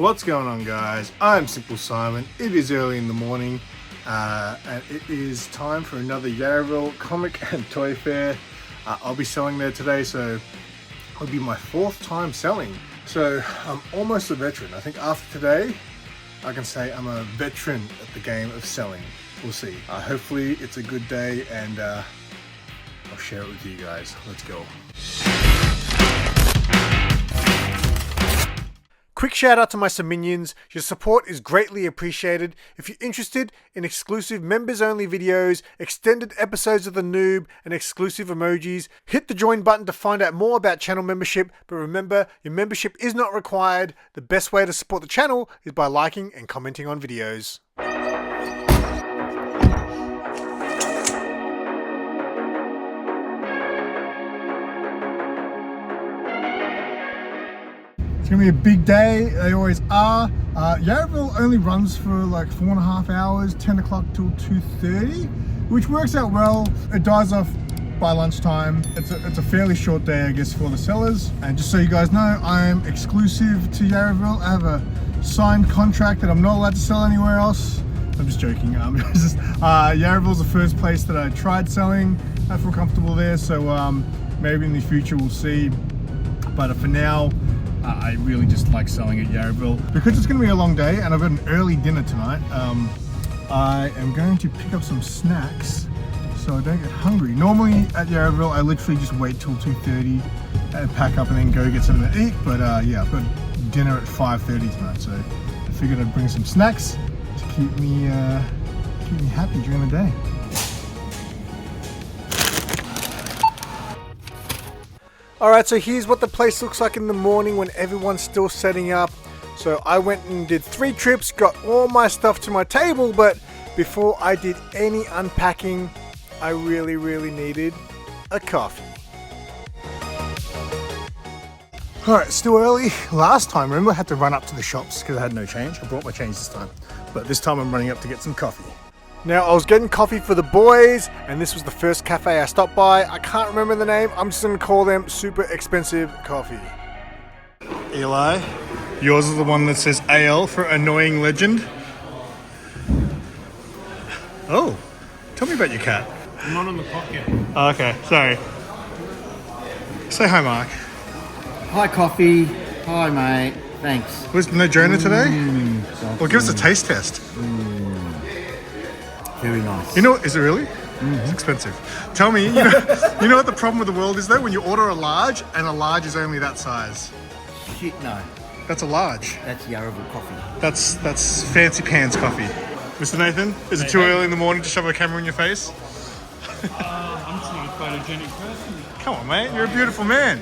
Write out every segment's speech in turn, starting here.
What's going on, guys? I'm SimpleSimon. It is early in the morning and it is time for another Yarraville Comic and Toy Fair. I'll be selling there today, so it'll be my 4th time selling. So I'm almost a veteran. I think after today I can say I'm a veteran at the game of selling. We'll see. Hopefully it's a good day and I'll share it with you guys. Let's go. Quick shout out to my Siminions. Your support is greatly appreciated. If you're interested in exclusive members only videos, extended episodes of The Noob, and exclusive emojis, hit the join button to find out more about channel membership. But remember, your membership is not required. The best way to support the channel is by liking and commenting on videos. It's gonna be a big day, they always are. Yarraville only runs for like 4.5 hours, 10 o'clock till 2:30, which works out well. It dies off by lunchtime. It's a fairly short day, I guess, for the sellers. And just so you guys know, I am exclusive to Yarraville. I have a signed contract that I'm not allowed to sell anywhere else. I'm just joking. Yarraville's the first place that I tried selling. I feel comfortable there, so maybe in the future we'll see. But for now, I really just like selling at Yarraville. Because it's going to be a long day and I've got an early dinner tonight, I am going to pick up some snacks so I don't get hungry. Normally at Yarraville I literally just wait till 2:30 and pack up and then go get something to eat, but yeah, I've got dinner at 5:30 tonight, so I figured I'd bring some snacks to keep me happy during the day. Alright, so here's what the place looks like in the morning when everyone's still setting up. So I went and did 3 trips, got all my stuff to my table, but before I did any unpacking, I really needed a coffee. Alright, still early. Last time, remember, I had to run up to the shops because I had no change. I brought my change this time, but this time I'm running up to get some coffee. Now, I was getting coffee for the boys, and this was the first cafe I stopped by. I can't remember the name. I'm just going to call them Super Expensive Coffee. Eli, yours is the one that says AL for Annoying Legend. Oh, tell me about your cat. I'm not in the pocket. Oh, okay, sorry. Say hi, Mark. Hi, coffee. Hi, mate. Thanks. Was no Jonah today? Well, give us a taste test. Very nice. You know, is it really? It's expensive. Tell me, you know what the problem with the world is though? When you order a large and a large is only that size. Shit, no. That's a large. That's Yarraville coffee. That's fancy pants coffee. Mr. Nathan, is it too early in the morning to shove a camera in your face? I'm just not a photogenic person. Come on, mate, you're a beautiful man.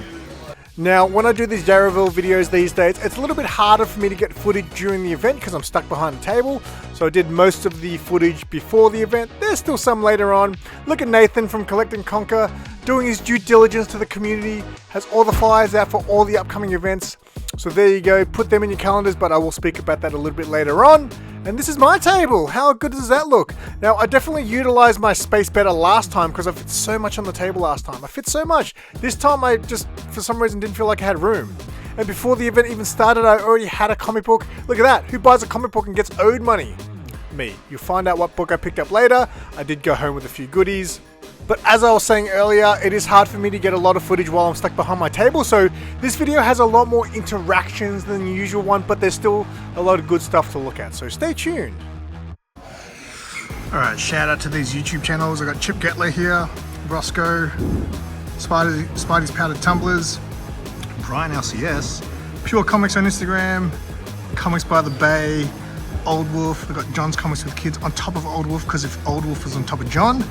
Now, when I do these Yarraville videos these days, it's a little bit harder for me to get footage during the event because I'm stuck behind the table. So I did most of the footage before the event. There's still some later on. Look at Nathan from Collect and Conquer doing his due diligence to the community, has all the flyers out for all the upcoming events. So there you go, put them in your calendars, but I will speak about that a little bit later on. And this is my table. How good does that look? Now, I definitely utilized my space better last time because I fit so much on the table last time. I fit so much. This time I just, for some reason, didn't feel like I had room. And before the event even started, I already had a comic book. Look at that. Who buys a comic book and gets owed money? Me. You'll find out what book I picked up later. I did go home with a few goodies. But as I was saying earlier, it is hard for me to get a lot of footage while I'm stuck behind my table, so this video has a lot more interactions than the usual one, but there's still a lot of good stuff to look at, so stay tuned. Alright, shout out to these YouTube channels. I got Chip Getler here, Roscoe, Spidey's Powdered Tumblers, Brian LCS, Pure Comics on Instagram, Comics by the Bay, Old Wolf. We've got John's Comics with Kids on top of Old Wolf, because if Old Wolf was on top of John,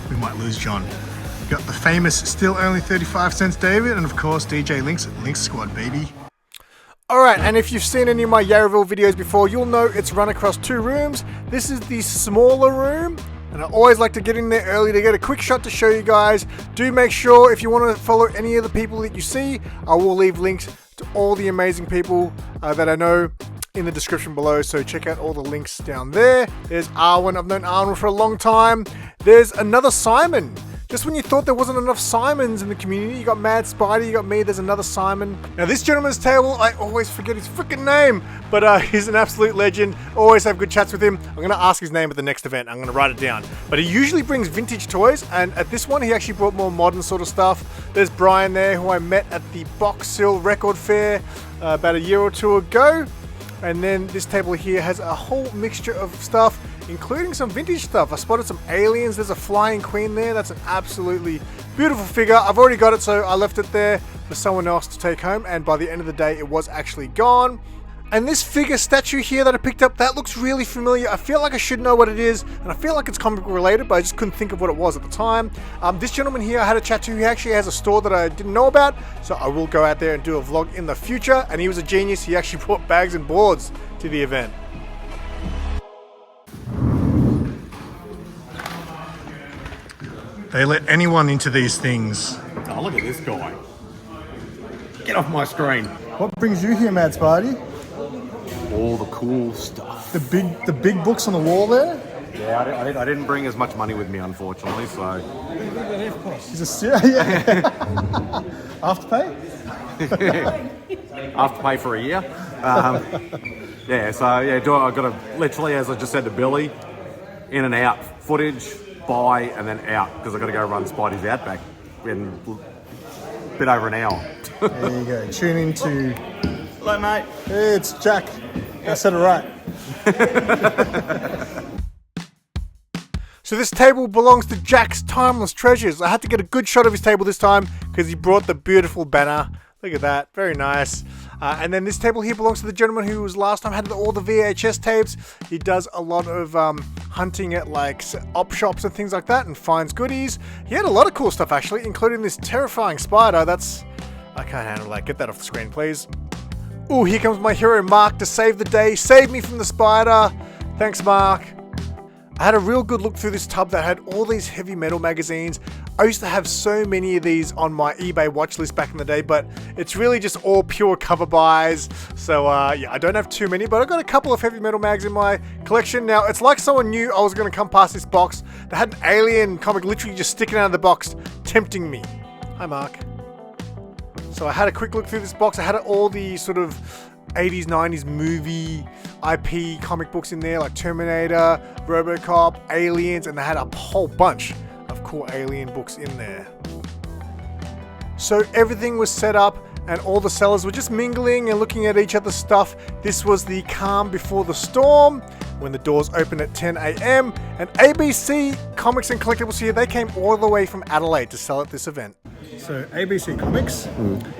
we might lose John. We've got the famous Still Only 35 Cents David, and of course DJ Links at Link Squad, baby. Alright, and if you've seen any of my Yarraville videos before, you'll know it's run across 2 rooms. This is the smaller room, and I always like to get in there early to get a quick shot to show you guys. Do make sure, if you want to follow any of the people that you see, I will leave links to all the amazing people that I know in the description below, so check out all the links down there. There's Arwen. I've known Arwen for a long time. There's another Simon. Just when you thought there wasn't enough Simons in the community, you got Mad Spidey, you got me, there's another Simon. Now this gentleman's table, I always forget his freaking name, but he's an absolute legend. Always have good chats with him. I'm going to ask his name at the next event. I'm going to write it down. But he usually brings vintage toys, and at this one he actually brought more modern sort of stuff. There's Brian there, who I met at the Box Hill Record Fair about a year or two ago. And then this table here has a whole mixture of stuff, including some vintage stuff. I spotted some aliens. There's a flying queen there. That's an absolutely beautiful figure. I've already got it, so I left it there for someone else to take home. And by the end of the day, it was actually gone. And this figure statue here that I picked up, that looks really familiar. I feel like I should know what it is, and I feel like it's comic book related, but I just couldn't think of what it was at the time. This gentleman here I had a chat to, he actually has a store that I didn't know about, so I will go out there and do a vlog in the future. And he was a genius. He actually brought bags and boards to the event. They let anyone into these things. Oh, look at this guy. Get off my screen. What brings you here, Mad Spidey? All the cool stuff. The big books on the wall there? Yeah, I didn't bring as much money with me, unfortunately, so... Is it yeah. Afterpay? Afterpay for a year. Yeah, so yeah, I got to literally, as I just said to Billy, in and out. Footage, buy, and then out, because I got to go run Spidey's Outback in a bit over an hour. There you go. Tune into... Hello, mate. Hey, it's Jack. I said it right. So this table belongs to Jack's Timeless Treasures. I had to get a good shot of his table this time because he brought the beautiful banner. Look at that, very nice. And then this table here belongs to the gentleman who was last time had all the VHS tapes. He does a lot of hunting at like op shops and things like that and finds goodies. He had a lot of cool stuff actually, including this terrifying spider. I can't handle that. Get that off the screen, please. Ooh, here comes my hero Mark to save the day. Save me from the spider. Thanks, Mark. I had a real good look through this tub that had all these heavy metal magazines. I used to have so many of these on my eBay watch list back in the day, but it's really just all pure cover buys. So yeah, I don't have too many, but I got a couple of heavy metal mags in my collection. Now, it's like someone knew I was going to come past this box. They had an alien comic literally just sticking out of the box, tempting me. Hi, Mark. So I had a quick look through this box. I had all the sort of 80s, 90s movie IP comic books in there, like Terminator, RoboCop, Aliens, and they had a whole bunch of cool alien books in there. So everything was set up and all the sellers were just mingling and looking at each other's stuff. This was the calm before the storm, when the doors opened at 10 a.m. and ABC Comics and Collectibles here, they came all the way from Adelaide to sell at this event. So ABC Comics,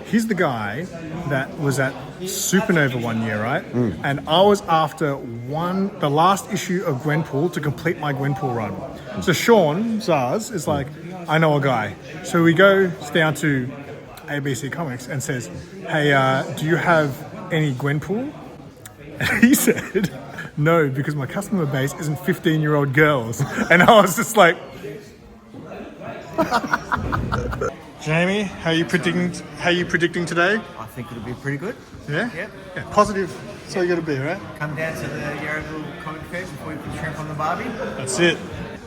he's the guy that was at Supernova one year, right? And I was after the last issue of Gwenpool to complete my Gwenpool run. So Sean Zars is like, I know a guy. So we go down to ABC Comics and says, hey, do you have any Gwenpool? And he said, no, because my customer base isn't 15-year-old girls. And I was just like... Jamie, how are you predicting today? I think it'll be pretty good. Yeah? Yep. Yeah, positive. So you got to be, right? Come down to the Yarraville Comic Fair before you put shrimp on the barbie. That's it.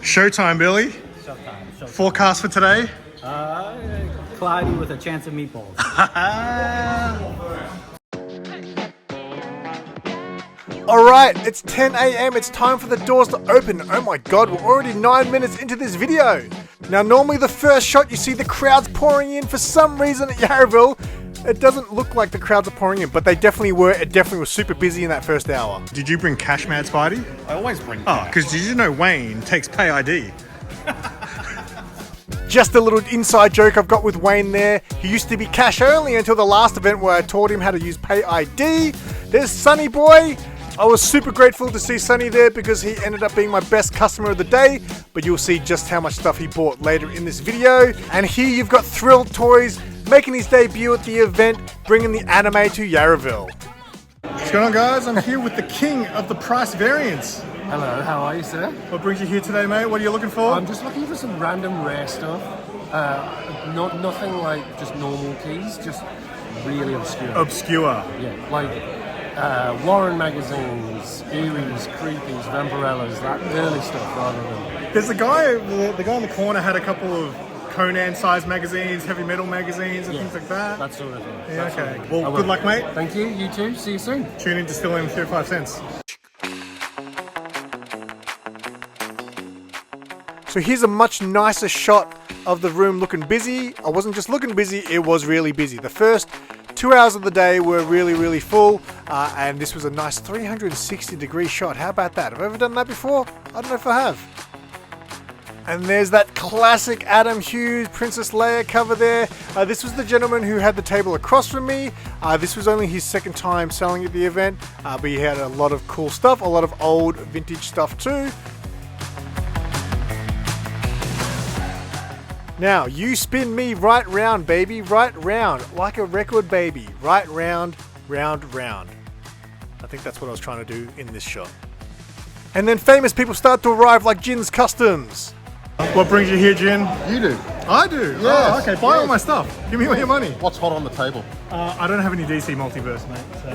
Showtime, Billy. Showtime. Forecast for today? Cloudy with a chance of meatballs. Alright, it's 10 a.m. It's time for the doors to open. Oh my god, we're already 9 minutes into this video. Now, normally the first shot you see the crowds pouring in. For some reason at Yarraville, it doesn't look like the crowds are pouring in, but they definitely were. It definitely was super busy in that first hour. Did you bring cash, Mad Spidey? I always bring Oh, because did you know Wayne takes Pay ID? Just a little inside joke I've got with Wayne there. He used to be cash only until the last event where I taught him how to use Pay ID. There's Sonny Boy. I was super grateful to see Sonny there because he ended up being my best customer of the day, but you'll see just how much stuff he bought later in this video. And here you've got Thrill Toys making his debut at the event, bringing the anime to Yarraville. What's going on, guys? I'm here with the king of the price variance. Hello, how are you, sir? What brings you here today, mate? What are you looking for? I'm just looking for some random rare stuff. Nothing like just normal keys, just really obscure. Obscure. Yeah, like Warren magazines, Eries, Creepies, Vampirellas, that early stuff rather than... There's the guy in the corner had a couple of Conan-sized magazines, heavy metal magazines, and things like that. That sort of thing. Yeah, That sort of okay. thing. Well, good luck, mate. Thank you. You too. See you soon. Tune in to Still M 35 cents. So here's a much nicer shot of the room looking busy. I wasn't just looking busy, it was really busy. The first 2 hours of the day were really full, and this was a nice 360-degree shot. How about that? Have I ever done that before? I don't know if I have. And there's that classic Adam Hughes Princess Leia cover there. This was the gentleman who had the table across from me. This was only his second time selling at the event, but he had a lot of cool stuff, a lot of old vintage stuff too. Now, you spin me right round, baby, right round, like a record, baby, right round, round, round. I think that's what I was trying to do in this shot. And then famous people start to arrive like Jin's Customs. What brings you here, Jin? You do. I do? Yes, Oh, okay. Buy all yes. my stuff. Give me all your money. What's hot on the table? I don't have any DC multiverse, mate. So.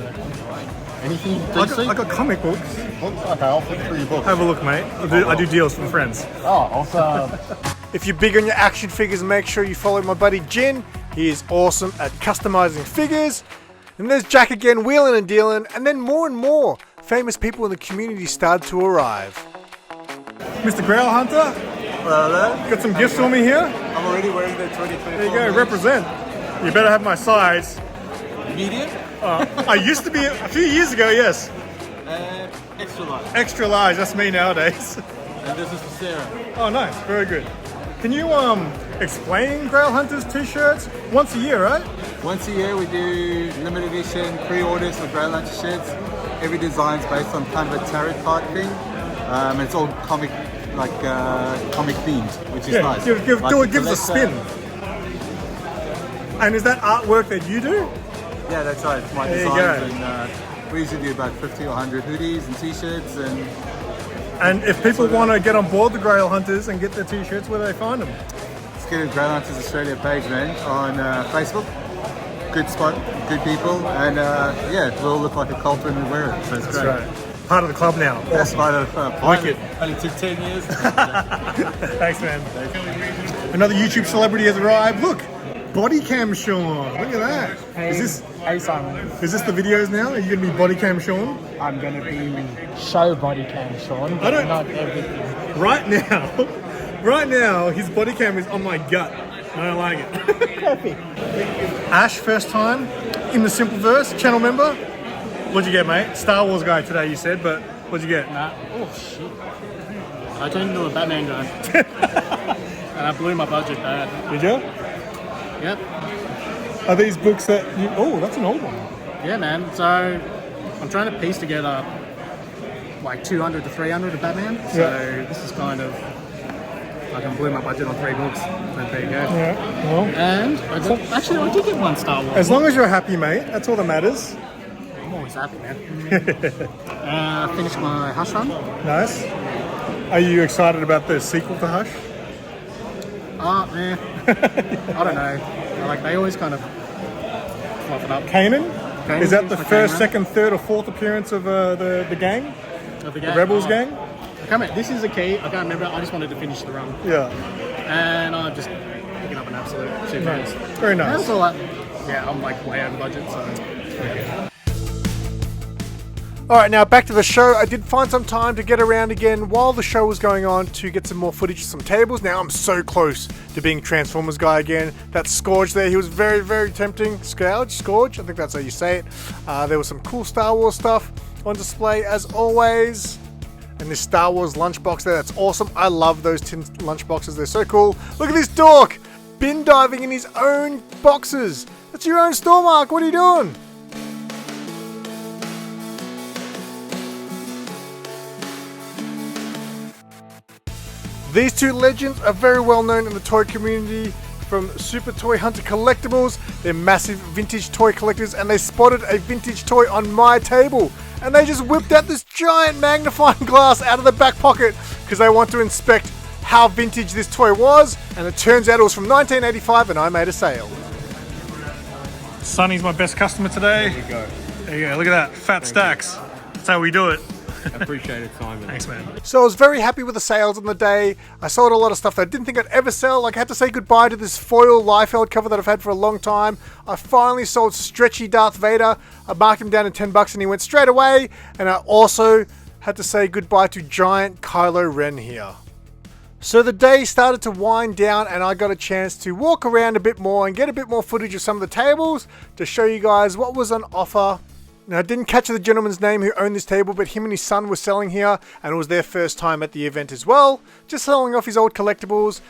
Anything I DC? got comic books. Okay, I'll flip through your books. Have a look, mate. I do deals from friends. Oh, awesome. If you're big on your action figures, make sure you follow my buddy Jin. He is awesome at customizing figures. And there's Jack again, wheeling and dealing. And then more and more famous people in the community start to arrive. Mr. Grail Hunter, got some gifts for me here. I'm already wearing the 2024. There you go, represent. You better have my size. Medium, I used to be, a few years ago, yes. extra large. Extra large, that's me nowadays. And this is for Sarah. Oh, nice, very good. Can you explain Grail Hunter's t-shirts? Once a year, right? Once a year we do limited edition pre-orders for Grail Hunter shirts. Every design's based on kind of a tarot card thing. And it's all comic themed, which is nice. Give us a spin. And is that artwork that you do? Yeah, that's right. It's my There you designs. go. And we usually do about 50 or 100 hoodies and t-shirts. And if people want to get on board the Grail Hunters and get their t-shirts, where do they find them? Let's get a Grail Hunters Australia page, man, on Facebook. Good spot, good people, and yeah, we all look like a cult when we wear it, so it's great. Right. Part of the club now. That's Awesome. part of Wicked. Only took 10 years. Thanks, man. Another YouTube celebrity has arrived. Look, body cam Sean. Look at that. Hey Simon, Is this the videos now? Are you gonna be body cam Sean? I'm going to be show body cam Sean, I but don't- not everything. Right now, his body cam is on my gut. I don't like it. Ash, first time in the SimpleVerse, channel member. What'd you get, mate? Star Wars guy today, you said, but what'd you get? Oh shit. I turned into a Batman guy. And I blew my budget bad. Did you? Yep. Are these books that you... Oh, that's an old one. Yeah, man. So I'm trying to piece together like 200 to 300 of Batman. So Yeah. this is kind of... I can blew my budget on 3 books. But there you go. Yeah. Well, And I did get one Star Wars. as long as you're happy, mate, that's all that matters. I'm always happy, man. Finished my Hush run. Nice. Are you excited about the sequel to Hush? Man. I don't know. Like they always kind of fluff it up. Kanan? Kanan Is that seems the like first, Kanan. second, third, or fourth appearance of the gang? Of the The Rebels Oh. gang? I can't remember. This is the key. I can't remember. I just wanted to finish the run. Yeah. And I'm just picking up an absolute super. Nice. Very nice. That's all that. Yeah, I'm like way over budget, so. Yeah. Alright, now back to the show. I did find some time to get around again while the show was going on to get some more footage of some tables. Now I'm so close to being Transformers guy again. That Scourge there, he was very tempting. Scourge, I think that's how you say it. There was some cool Star Wars stuff on display as always. And this Star Wars lunchbox there, that's awesome. I love those tin lunchboxes, they're so cool. Look at this dork! Bin diving in his own boxes. That's your own store, Mark. What are you doing? These two legends are very well known in the toy community from Super Toy Hunter Collectibles. They're massive vintage toy collectors and they spotted a vintage toy on my table. And they just whipped out this giant magnifying glass out of the back pocket because they want to inspect how vintage this toy was. And it turns out it was from 1985 and I made a sale. Sonny's my best customer today. There you go. There you go. Look at that. Fat stacks. That's how we do it. Appreciate it, Simon. Thanks, man. So I was very happy with the sales on the day. I sold a lot of stuff that I didn't think I'd ever sell. Like I had to say goodbye to this foil Liefeld cover that I've had for a long time. I finally sold Stretchy Darth Vader. I marked him down to $10 and he went straight away. And I also had to say goodbye to Giant Kylo Ren here. So the day started to wind down and I got a chance to walk around a bit more and get a bit more footage of some of the tables to show you guys what was on offer. Now, I didn't catch the gentleman's name who owned this table, but him and his son were selling here, and it was their first time at the event as well, just selling off his old collectibles.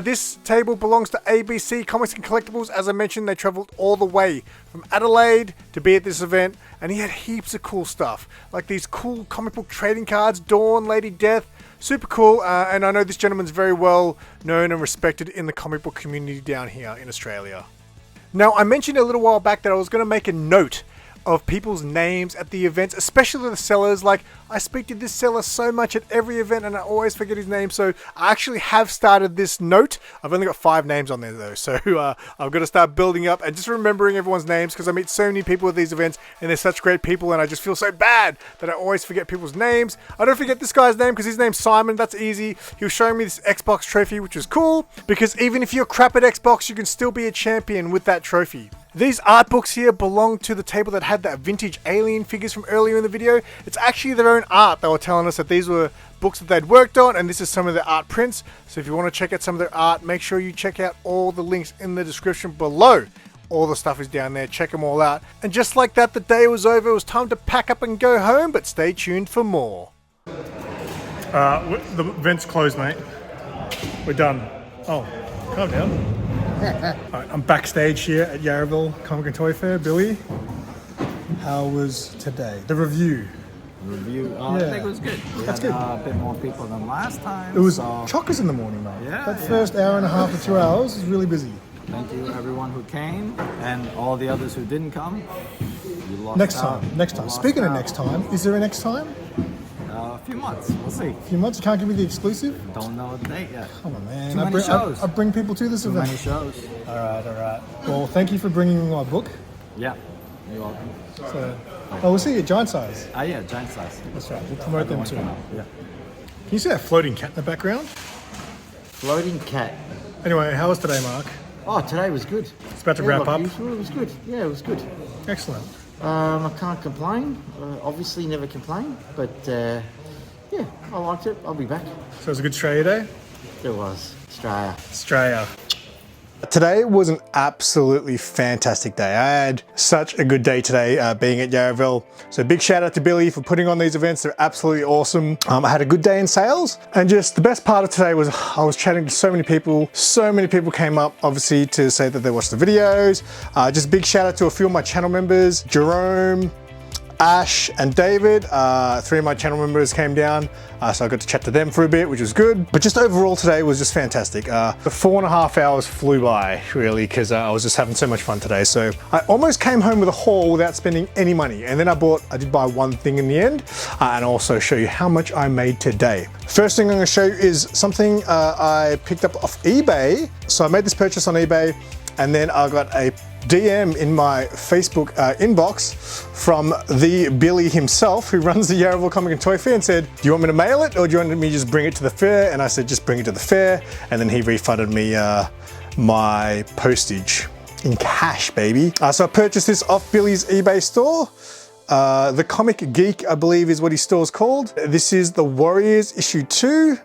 This table belongs to ABC Comics and Collectibles. As I mentioned, they traveled all the way from Adelaide to be at this event, and he had heaps of cool stuff, like these cool comic book trading cards, Dawn, Lady Death, super cool, and I know this gentleman's very well known and respected in the comic book community down here in Australia. Now, I mentioned a little while back that I was going to make a note of people's names at the events, especially the sellers. Like, I speak to this seller so much at every event and I always forget his name, so I actually have started this note. I've only got 5 names on there though, so I've got to start building up and just remembering everyone's names, because I meet so many people at these events and they're such great people and I just feel so bad that I always forget people's names. I don't forget this guy's name because his name's Simon. That's easy. He was showing me this Xbox trophy, which was cool, because even if you're crap at Xbox, you can still be a champion with that trophy. These art books here belong to the table that had that vintage alien figures from earlier in the video. It's actually their own art. They were telling us that these were books that they'd worked on, and this is some of their art prints. So if you want to check out some of their art, make sure you check out all the links in the description below. All the stuff is down there. Check them all out. And just like that, the day was over. It was time to pack up and go home, but stay tuned for more. The event's closed, mate. We're done. Oh, calm down. Alright, I'm backstage here at Yarraville Comic Toy Fair. Billy, how was today? The review. I think it was good. We had a bit more people than last time. It was chockers in the morning, mate. Yeah, that first hour and a half to 2 hours was really busy. Thank you everyone who came and all the others who didn't come. You lost Next out. time. Speaking of next time, is there a next time? A few months. We'll see. A few months? You can't give me the exclusive? Don't know the date yet. Come on, man. Too many shows. I bring people to this event. Too many shows. All right. Well, thank you for bringing me my book. Yeah. You're welcome. So, we'll see you at Giant Size. Yeah, Giant Size. That's right. We'll promote them too. Yeah. Can you see that floating cat in the background? Floating cat. Anyway, how was today, Mark? Oh, today was good. It's about to wrap up. It was good. Yeah, it was good. Excellent. I can't complain. Obviously, never complain. But yeah, I liked it. I'll be back. So it was a good Australia day? It was. Australia. Today was an absolutely fantastic day. I had such a good day today being at Yarraville. So big shout out to Billy for putting on these events. They're absolutely awesome. I had a good day in sales, and just the best part of today was I was chatting to so many people. So many people came up obviously to say that they watched the videos. Just big shout out to a few of my channel members, Jerome, Ash and David. 3 of my channel members came down, so I got to chat to them for a bit, which was good. But just overall today was just fantastic. The 4.5 hours flew by really, because I was just having so much fun today. So I almost came home with a haul without spending any money, and then I did buy one thing in the end, and also show you how much I made today. First thing I'm going to show you is something I picked up off eBay. So I made this purchase on eBay, and then I got a DM in my Facebook inbox from the Billy himself, who runs the Yarraville Comic Toy Fair, and said, do you want me to mail it or do you want me to just bring it to the fair? And I said, just bring it to the fair. And then he refunded me my postage in cash, baby. So I purchased this off Billy's eBay store. The Comic Geek, I believe, is what his store's called. This is the Warriors issue 2.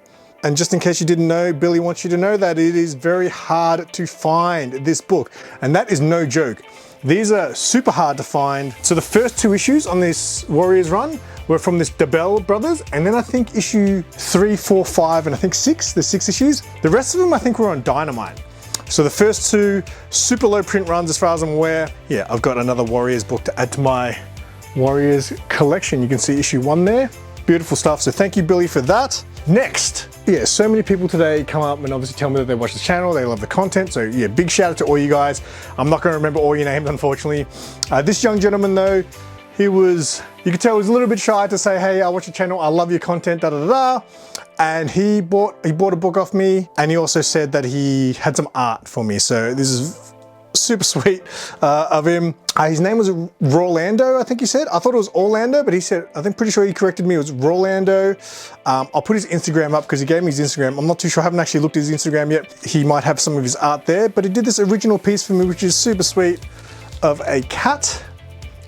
And just in case you didn't know, Billy wants you to know that it is very hard to find this book. And that is no joke. These are super hard to find. So the first 2 issues on this Warriors run were from this DeBell brothers. And then I think issue 3, 4, 5, and I think 6, there's 6 issues. The rest of them I think were on Dynamite. So the first 2 super low print runs as far as I'm aware. Yeah, I've got another Warriors book to add to my Warriors collection. You can see issue 1 there. Beautiful stuff. So thank you, Billy, for that. Next, yeah, so many people today come up and obviously tell me that they watch the channel, they love the content. So yeah, big shout out to all you guys. I'm not going to remember all your names, unfortunately. This young gentleman though, you could tell he was a little bit shy to say, hey, I watch your channel, I love your content, da da da. And he bought a book off me, and he also said that he had some art for me. So this is super sweet of him. His name was Rolando, I think he said. I thought it was Orlando, but he said, pretty sure he corrected me, it was Rolando. I'll put his Instagram up because he gave me his Instagram. I'm not too sure, I haven't actually looked at his Instagram yet. He might have some of his art there, but he did this original piece for me, which is super sweet, of a cat.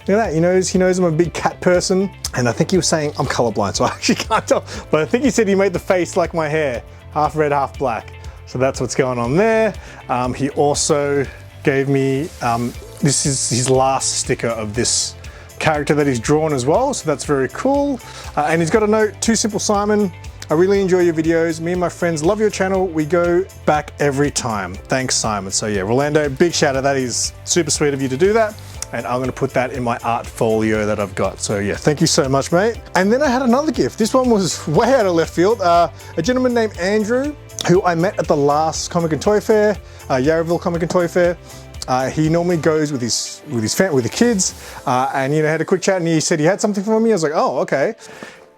Look at that, he knows I'm a big cat person. And I think he was saying I'm colorblind, so I actually can't tell. But I think he said he made the face like my hair, half red, half black. So that's what's going on there. He also gave me, this is his last sticker of this character that he's drawn as well. So that's very cool. And he's got a note to SimpleSimon. I really enjoy your videos. Me and my friends love your channel. We go back every time. Thanks, Simon. So yeah, Rolando, big shout out. That is super sweet of you to do that. And I'm gonna put that in my art folio that I've got. So yeah, thank you so much, mate. And then I had another gift. This one was way out of left field. A gentleman named Andrew, who I met at the last Comic and Toy Fair, Yarraville Comic and Toy Fair. He normally goes with the kids, and had a quick chat, and he said he had something for me. I was like, oh, okay.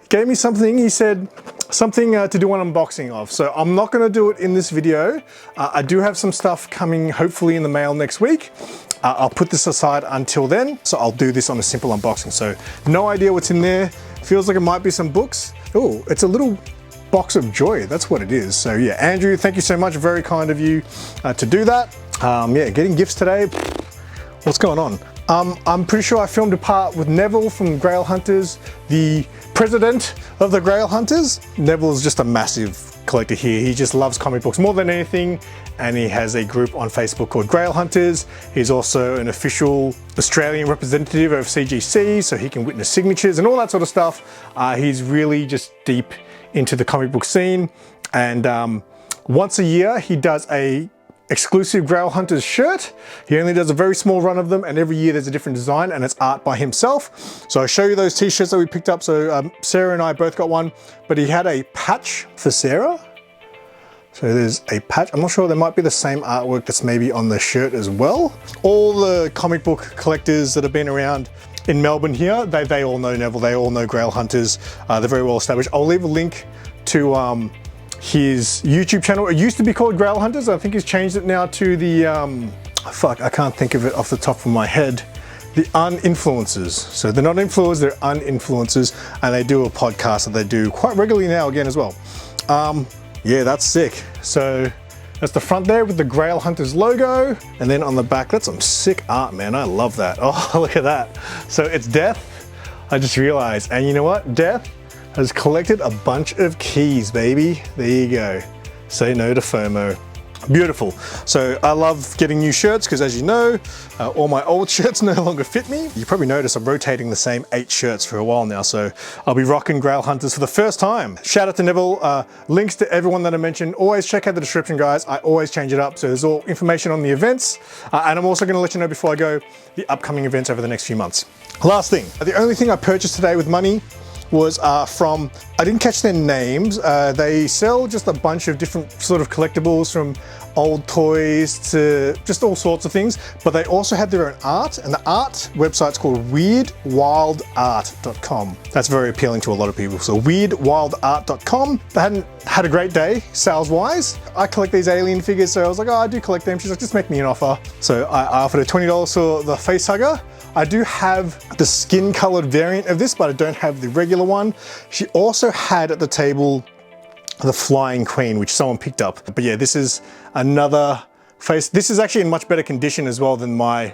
He gave me something. He said something to do an unboxing of. So I'm not going to do it in this video. I do have some stuff coming, hopefully in the mail next week. I'll put this aside until then, so I'll do this on a simple unboxing. So no idea what's in there. Feels like it might be some books. Oh, it's a little box of joy. That's what it is. So yeah, Andrew, thank you so much. Very kind of you to do that. Yeah, getting gifts today. What's going on? I'm pretty sure I filmed a part with Neville from Grail Hunters, the president of the Grail Hunters. Neville is just a massive collector here. He just loves comic books more than anything, and he has a group on Facebook called Grail Hunters. He's also an official Australian representative of CGC, so he can witness signatures and all that sort of stuff. He's really just deep into the comic book scene, and once a year he does a exclusive Grail Hunters shirt. He only does a very small run of them, and every year there's a different design, and it's art by himself. So I'll show you those t-shirts that we picked up. So Sarah and I both got one, but he had a patch for Sarah. So there's a patch. I'm not sure, there might be the same artwork that's maybe on the shirt as well. All the comic book collectors that have been around in Melbourne here, they all know Neville, they all know Grail Hunters. They're very well established. I'll leave a link to his YouTube channel. It used to be called Grail Hunters. I think he's changed it now to the, I can't think of it off the top of my head. The Uninfluencers. So they're not influencers, they're uninfluencers, and they do a podcast that they do quite regularly now again as well. Yeah, that's sick. So that's the front there with the Grail Hunters logo. And then on the back, that's some sick art, man. I love that. Oh, look at that. So it's Death, I just realized. And you know what? Death has collected a bunch of keys, baby. There you go. Say no to FOMO. Beautiful. So I love getting new shirts because, as you know, all my old shirts no longer fit me. You probably noticed I'm rotating the same 8 shirts for a while now, so I'll be rocking Grail Hunters for the first time. Shout out to Neville. Links to everyone that I mentioned. Always check out the description, guys. I always change it up, so there's all information on the events. And I'm also going to let you know before I go the upcoming events over the next few months. Last thing, the only thing I purchased today with money was from, I didn't catch their names. They sell just a bunch of different sort of collectibles, from old toys to just all sorts of things, but they also had their own art, and the art website's called weirdwildart.com. That's very appealing to a lot of people. So weirdwildart.com. They hadn't had a great day sales wise. I collect these alien figures, so I was like, oh, I do collect them. She's like, just make me an offer. So I offered her $20 for the face hugger. I do have the skin colored variant of this, but I don't have the regular one. She also had at the table the Flying Queen, which someone picked up. But yeah, this is another face. This is actually in much better condition as well than my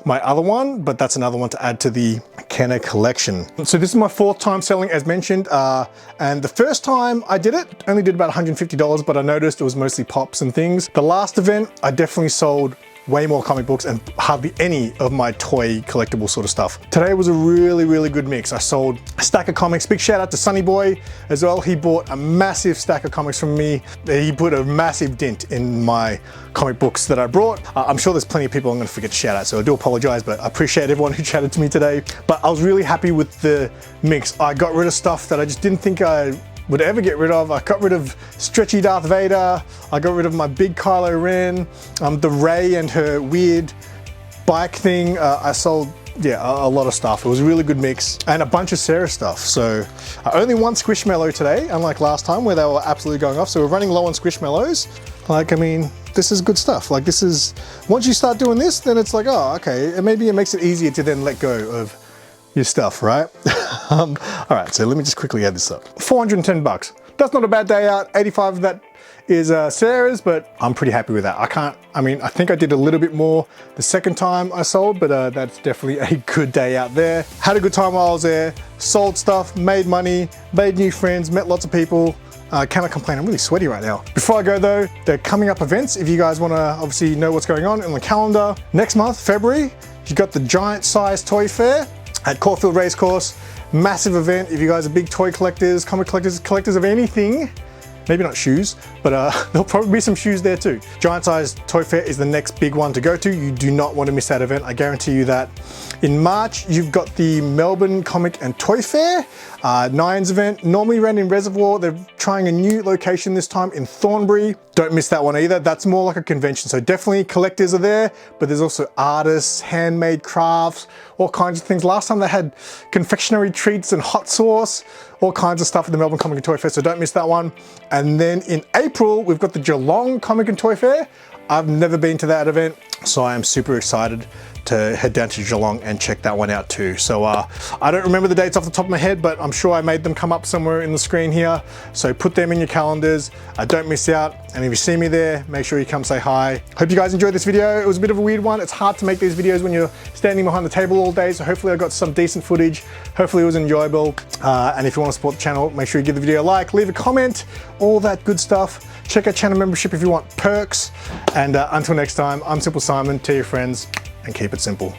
other one, but that's another one to add to the Kenner collection. So this is my 4th time selling, as mentioned, and the first time I did it, only did about $150, but I noticed it was mostly pops and things. The last event, I definitely sold way more comic books and hardly any of my toy collectible sort of stuff. Today was a really, really good mix. I sold a stack of comics. Big shout out to Sonny Boy as well. He bought a massive stack of comics from me. He put a massive dent in my comic books that I brought. I'm sure there's plenty of people I'm going to forget to shout out, so I do apologize, but I appreciate everyone who chatted to me today. But I was really happy with the mix. I got rid of stuff that I just didn't think I would ever get rid of. I got rid of stretchy Darth Vader. I got rid of my big Kylo Ren, the Rey and her weird bike thing. I sold yeah, a lot of stuff. It was a really good mix and a bunch of Sarah stuff. So only one Squishmallow today, unlike last time where they were absolutely going off. So we're running low on Squishmallows. Like, I mean, this is good stuff. Like, this is, once you start doing this, then it's like, oh, okay, and maybe it makes it easier to then let go of your stuff, right? All right, so let me just quickly add this up. 410 bucks. That's not a bad day out. 85 of that is Sarah's, but I'm pretty happy with that. I mean, I think I did a little bit more the second time I sold, but that's definitely a good day out there. Had a good time while I was there, sold stuff, made money, made new friends, met lots of people. Cannot complain, I'm really sweaty right now. Before I go though, the coming up events, if you guys wanna obviously know what's going on the calendar, next month, February, you got the giant size toy fair at Caulfield Racecourse. Massive event. If you guys are big toy collectors, comic collectors of anything, maybe not shoes, but there'll probably be some shoes there too. Giant Size Toy Fair is the next big one to go to. You do not want to miss that event, I guarantee you that. In March, you've got the Melbourne Comic and Toy Fair, Nines event, normally ran in Reservoir. They're trying a new location this time in Thornbury. Don't miss that one either. That's more like a convention. So definitely collectors are there, but there's also artists, handmade crafts, all kinds of things. Last time they had confectionery treats and hot sauce, all kinds of stuff at the Melbourne Comic and Toy Fair, so don't miss that one. And then in April, we've got the Geelong Comic and Toy Fair. I've never been to that event, so I am super excited to head down to Geelong and check that one out too. So I don't remember the dates off the top of my head, but I'm sure I made them come up somewhere in the screen here. So put them in your calendars, don't miss out. And if you see me there, make sure you come say hi. Hope you guys enjoyed this video. It was a bit of a weird one. It's hard to make these videos when you're standing behind the table all day. So hopefully I got some decent footage. Hopefully it was enjoyable. And if you want to support the channel, make sure you give the video a like, leave a comment, all that good stuff. Check out channel membership if you want perks. And until next time, I'm SimpleSimon. Tell your friends and keep it simple.